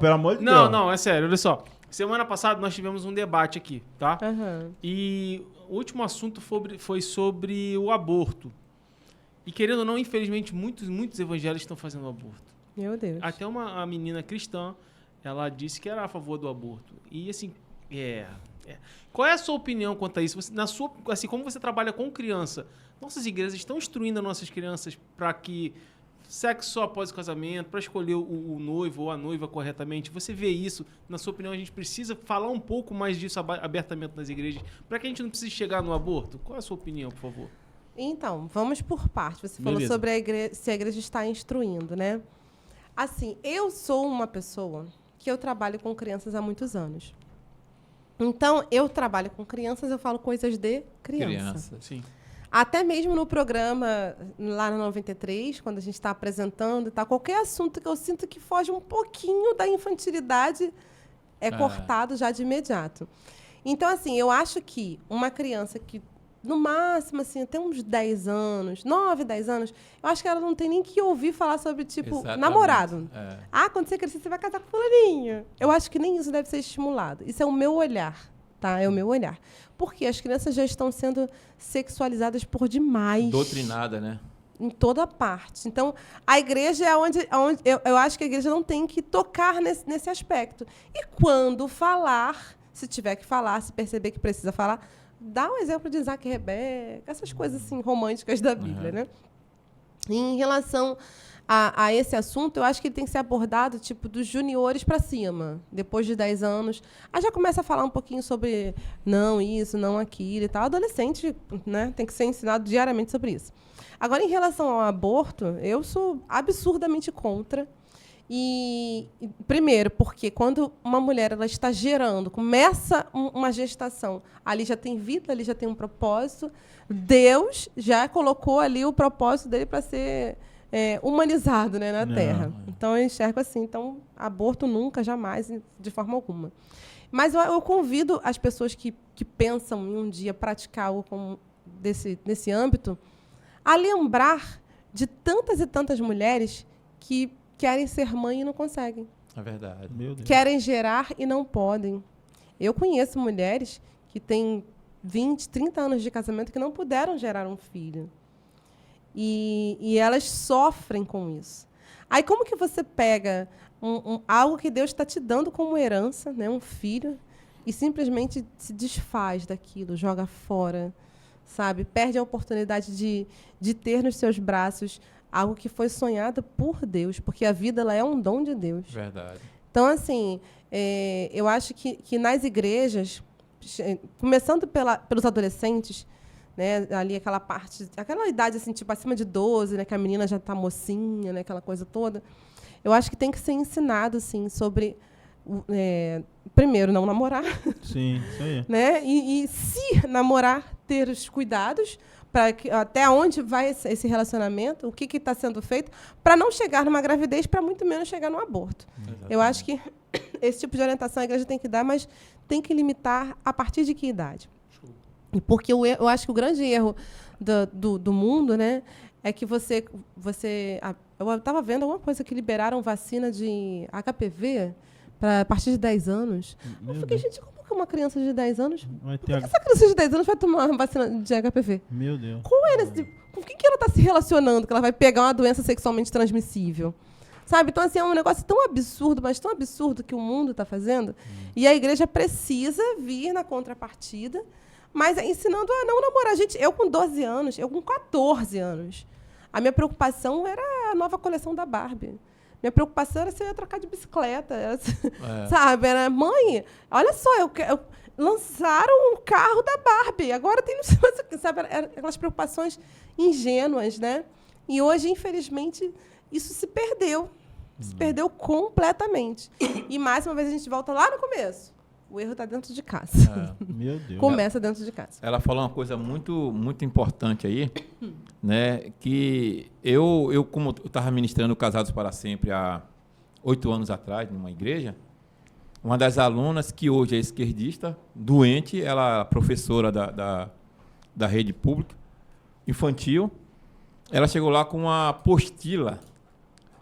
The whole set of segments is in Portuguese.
Pelo amor de Não, Deus. não, é sério, olha só. Semana passada nós tivemos um debate aqui, tá? Aham. E o último assunto foi sobre o aborto. E querendo ou não, infelizmente, muitos evangélicos estão fazendo aborto. Meu Deus. Até uma menina cristã, ela disse que era a favor do aborto. E assim, qual é a sua opinião quanto a isso? Assim, como você trabalha com criança, nossas igrejas estão instruindo as nossas crianças para que sexo só após o casamento, para escolher o noivo ou a noiva corretamente. Você vê isso? Na sua opinião, a gente precisa falar um pouco mais disso abertamente nas igrejas, para que a gente não precise chegar no aborto? Qual é a sua opinião, por favor? Então, vamos por parte. Você falou Beleza. sobre se a igreja está instruindo, né? Assim, eu sou uma pessoa que eu trabalho com crianças há muitos anos. Então, eu trabalho com crianças, eu falo coisas de criança. Sim. Até mesmo no programa, lá no 93, quando a gente está apresentando e tal, qualquer assunto que eu sinto que foge um pouquinho da infantilidade é cortado já de imediato. Então, assim, eu acho que uma criança que, no máximo, assim, até uns 10 anos, 9, 10 anos, eu acho que ela não tem nem que ouvir falar sobre, tipo, Exatamente. namorado. Ah, quando você crescer, você vai casar com fulaninho. Eu acho que nem isso deve ser estimulado. Isso é o meu olhar, tá? É o meu olhar. Porque as crianças já estão sendo sexualizadas por demais. Doutrinada, né? Em toda parte. Então, a igreja é onde eu acho que a igreja não tem que tocar nesse aspecto. E quando falar, se tiver que falar, se perceber que precisa falar, dá um exemplo de Isaac e Rebeca, essas coisas assim românticas da Bíblia, né? E em relação a esse assunto, eu acho que ele tem que ser abordado tipo dos juniores para cima, depois de 10 anos. Aí já começa a falar um pouquinho sobre não isso, não aquilo e tal. Adolescente, né, tem que ser ensinado diariamente sobre isso. Agora, em relação ao aborto, eu sou absurdamente contra. Primeiro, porque quando uma mulher ela está gerando, começa uma gestação, ali já tem vida, ali já tem um propósito. Deus já colocou ali o propósito dele para ser humanizado, né, na Terra. Então, eu enxergo assim. Então, aborto nunca, jamais, de forma alguma. Mas eu convido as pessoas que pensam em um dia praticar algo nesse âmbito a lembrar de tantas e tantas mulheres que querem ser mãe e não conseguem. É verdade. Meu Deus. Querem gerar e não podem. Eu conheço mulheres que têm 20, 30 anos de casamento que não puderam gerar um filho. E elas sofrem com isso. Aí, como que você pega algo que Deus está te dando como herança, né, um filho, e simplesmente se desfaz daquilo, joga fora, sabe? Perde a oportunidade de ter nos seus braços algo que foi sonhado por Deus, porque a vida ela é um dom de Deus. Verdade. Então, assim, eu acho que nas igrejas, começando pelos adolescentes, né, ali aquela idade assim, tipo acima de 12, né, que a menina já está mocinha, né, aquela coisa toda, eu acho que tem que ser ensinado assim, sobre primeiro não namorar, Sim, isso aí. né, e se namorar, ter os cuidados para até onde vai esse relacionamento, o que está sendo feito, para não chegar numa gravidez, para muito menos chegar no aborto. Exatamente. Eu acho que esse tipo de orientação a igreja tem que dar, mas tem que limitar a partir de que idade? Porque eu acho que o grande erro do mundo, né, é que você eu estava vendo alguma coisa que liberaram vacina de HPV a partir de 10 anos. Eu fiquei, gente, como que uma criança de 10 anos... Por que essa criança de 10 anos vai tomar uma vacina de HPV? Meu Deus. Com quem que ela está se relacionando que ela vai pegar uma doença sexualmente transmissível? Sabe? Então, assim, é um negócio tão absurdo, mas tão absurdo que o mundo está fazendo. E a igreja precisa vir na contrapartida, mas ensinando a não namorar. Gente, eu com 12 anos, eu com 14 anos, a minha preocupação era a nova coleção da Barbie. Minha preocupação era se eu ia trocar de bicicleta. Sabe? Era, mãe, olha só, lançaram um carro da Barbie. Agora tem... Sabe? Aquelas preocupações ingênuas, né? E hoje, infelizmente, isso se perdeu. Se perdeu completamente. E, mais uma vez, a gente volta lá no começo. O erro está dentro de casa. Meu Deus. Começa dentro de casa. Ela falou uma coisa muito, muito importante aí, né? Que eu como eu estava ministrando Casados para Sempre há 8 anos atrás, numa igreja, uma das alunas, que hoje é esquerdista, doente, ela é professora da rede pública, infantil, ela chegou lá com uma apostila,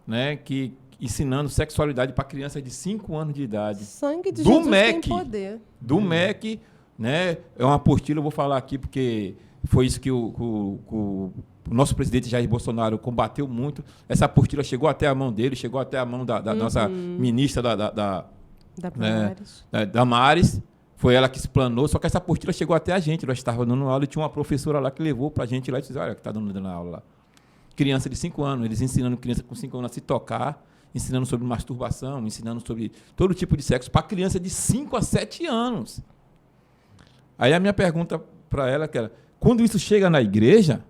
né? Que ensinando sexualidade para crianças de 5 anos de idade. Sangue de Do Jesus tem MEC. poder. Do MEC, né? É uma apostila, eu vou falar aqui, porque foi isso que o nosso presidente Jair Bolsonaro combateu muito. Essa apostila chegou até a mão dele, chegou até a mão da nossa ministra da Damares. Foi ela que explanou, só que essa apostila chegou até a gente. Nós estávamos dando aula e tinha uma professora lá que levou para a gente lá e disse, olha, que está dando aula lá. Criança de 5 anos, eles ensinando criança com 5 anos a se tocar, ensinando sobre masturbação, ensinando sobre todo tipo de sexo para criança de 5 a 7 anos. Aí a minha pergunta para ela que era, quando isso chega na igreja,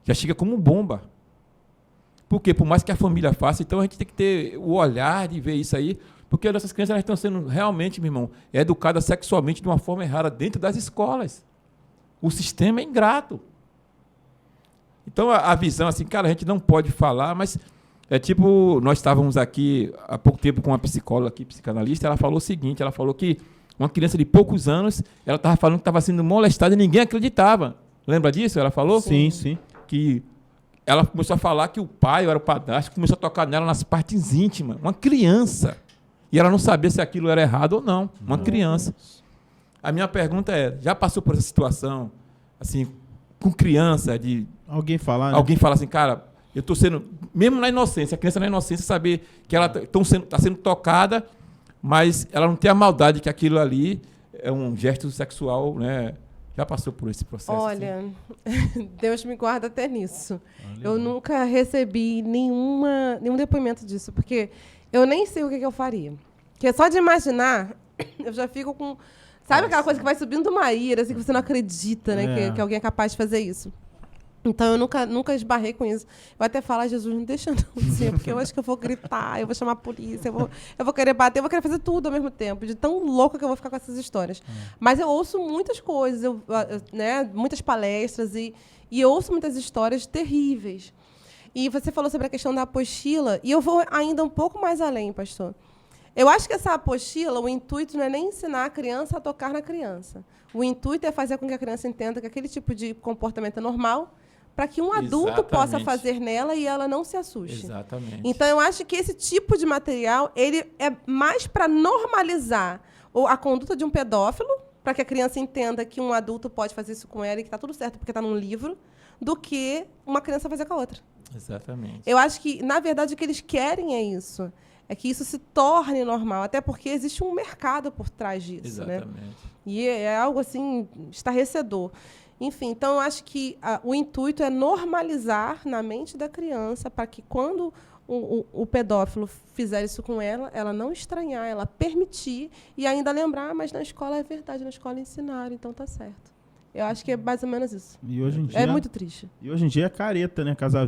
já chega como bomba. Porque por mais que a família faça, então a gente tem que ter o olhar de ver isso aí, porque essas crianças elas estão sendo realmente, meu irmão, educadas sexualmente de uma forma errada dentro das escolas. O sistema é ingrato. Então a visão, assim, cara, a gente não pode falar, mas é tipo, nós estávamos aqui há pouco tempo com uma psicóloga aqui, psicanalista, ela falou o seguinte, ela falou que uma criança de poucos anos, ela estava falando que estava sendo molestada e ninguém acreditava. Lembra disso? Ela falou? Sim, sim. Que ela começou a falar que o pai, ou era o padrasto, começou a tocar nela nas partes íntimas. Uma criança. E ela não sabia se aquilo era errado ou não. Uma criança. A minha pergunta é, já passou por essa situação, assim, com criança, de Alguém falar, né? alguém fala assim, cara, eu estou sendo, mesmo na inocência, a criança na inocência, saber que ela está sendo tocada, mas ela não tem a maldade que aquilo ali é um gesto sexual, né? Já passou por esse processo? Olha, Deus me guarda até nisso. Eu nunca recebi nenhum depoimento disso, porque eu nem sei o que eu faria. Porque só de imaginar, eu já fico com... Sabe aquela coisa que vai subindo uma ira, assim, que você não acredita, né? Que alguém é capaz de fazer isso. Então, eu nunca esbarrei com isso. Eu até falo, Jesus, não deixa não ser, porque eu acho que eu vou gritar, eu vou chamar a polícia, eu vou querer bater, eu vou querer fazer tudo ao mesmo tempo, de tão louca que eu vou ficar com essas histórias. Mas eu ouço muitas coisas, né, muitas palestras, e eu ouço muitas histórias terríveis. E você falou sobre a questão da apostila, e eu vou ainda um pouco mais além, pastor. Eu acho que essa apostila, o intuito não é nem ensinar a criança a tocar na criança. O intuito é fazer com que a criança entenda que aquele tipo de comportamento é normal, para que um adulto possa fazer nela e ela não se assuste. Exatamente. Então, eu acho que esse tipo de material ele é mais para normalizar a conduta de um pedófilo, para que a criança entenda que um adulto pode fazer isso com ela e que está tudo certo porque está num livro, do que uma criança fazer com a outra. Exatamente. Eu acho que, na verdade, o que eles querem é isso. É que isso se torne normal, até porque existe um mercado por trás disso. Exatamente. Né? E é algo assim estarrecedor. Enfim, então eu acho que o intuito é normalizar na mente da criança para que quando o pedófilo fizer isso com ela, ela não estranhar, ela permitir e ainda lembrar, mas na escola é verdade, na escola ensinaram, então tá certo. Eu acho que é mais ou menos isso. E hoje em dia, é muito triste. E hoje em dia é careta, né? Casa